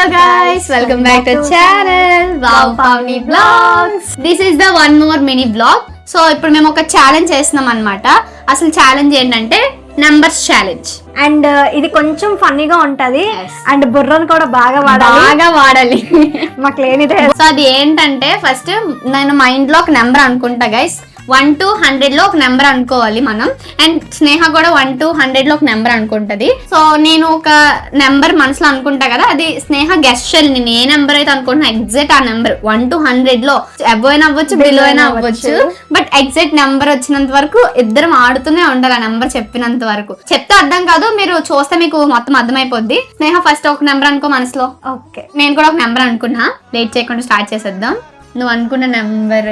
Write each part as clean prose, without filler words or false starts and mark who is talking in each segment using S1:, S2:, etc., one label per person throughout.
S1: Hello guys, welcome back to channel Wow Pavni Vlogs. This is the one more mini vlog. So ఇప్పుడు మేము ఒక challenge చేస్తున్నాం అన్నమాట. అసలు ఛాలెంజ్ ఏంటంటే నంబర్స్ ఛాలెంజ్.
S2: అండ్ ఇది కొంచెం ఫన్నీగా ఉంటది అండ్ బుర్రను కూడా బాగా వాడాలి మాకు లేనిదే.
S1: సో అది ఏంటంటే ఫస్ట్ నేను మైండ్ లో ఒక నెంబర్ అనుకుంటా గైస్. 1 to 100 లో ఒక నెంబర్ అనుకోవాలి మనం. అండ్ స్నేహ కూడా 1 to 100 లో ఒక నెంబర్ అనుకుంటది. సో నేను ఒక నెంబర్ మనసులో అనుకుంటా కదా, అది స్నేహ గెస్ట్ చేయాలి. నేను ఏ నెంబర్ అయితే అనుకుంటున్నా ఎగ్జాక్ట్ ఆ నెంబర్ 1 to 100 లో అబోవ్ అయినా అవ్వచ్చు, బిలో అయినా అవ్వచ్చు. బట్ ఎగ్జాక్ట్ నెంబర్ వచ్చినంత వరకు ఇద్దరం ఆడుతూనే ఉండాలి. ఆ నెంబర్ చెప్పినంత వరకు. చెప్తే అర్థం కాదు, మీరు చూస్తే మీకు మొత్తం అర్థమైపోద్ది. స్నేహ ఫస్ట్ ఒక నెంబర్ అనుకో మనసులో.
S2: ఓకే,
S1: నేను కూడా ఒక నెంబర్ అనుకున్నా. లేట్ చేయకుండా స్టార్ట్ చేసేద్దాం. నువ్వు అనుకున్న నెంబర్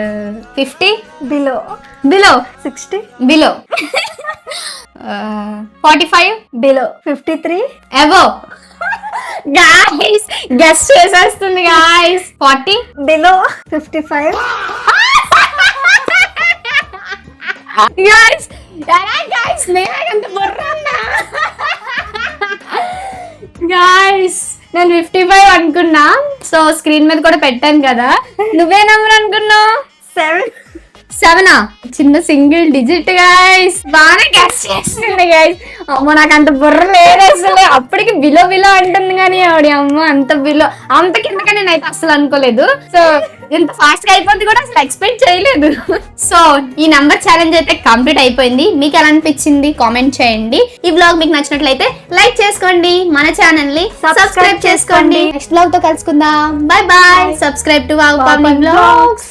S1: 50,
S2: బిలో 60,
S1: బిలో 45,
S2: బిలో 53,
S1: అబో. గాయ్స్ గెస్ చేసేస్తుంది గాయ్స్. 40,
S2: బిలో 55,
S1: గాయ్స్ గాయ్స్ నేనంత బుర్రన్నా. గాయ్స్ నేను 55 అనుకున్నా. సో స్క్రీన్ మీద కూడా పెట్టాను కదా. నువ్వే నెంబర్ అనుకున్నావు? 7. చిన్న సింగిల్ డిజిట్ గాయ్స్. బాగా గెస్ చేస్తుంది గాయ్స్. అమ్మో నాకు అంత బుర్ర లేదు అసలు. అప్పటికి బిలో అంటుంది కానీ ఆవిడ అమ్మ అంత బిలో అంత కిందగా నేనైతే అసలు అనుకోలేదు. సో ఇంత ఫాస్ట్ గా అయిపోయింది కూడా అసలు ఎక్స్పెక్ట్ చేయలేదు. సో ఈ నెంబర్ ఛాలెంజ్ అయితే కంప్లీట్ అయిపోయింది. మీకు ఎలా అనిపించింది కామెంట్ చేయండి. ఈ వ్లాగ్ మీకు నచ్చినట్లయితే లైక్ చేసుకోండి, మన ఛానల్ ని సబ్స్క్రైబ్ చేసుకోండి. నెక్స్ట్ వ్లాగ్ తో కలుసుకుందాం. Bye bye. Subscribe to Wow Pavni Vlogs.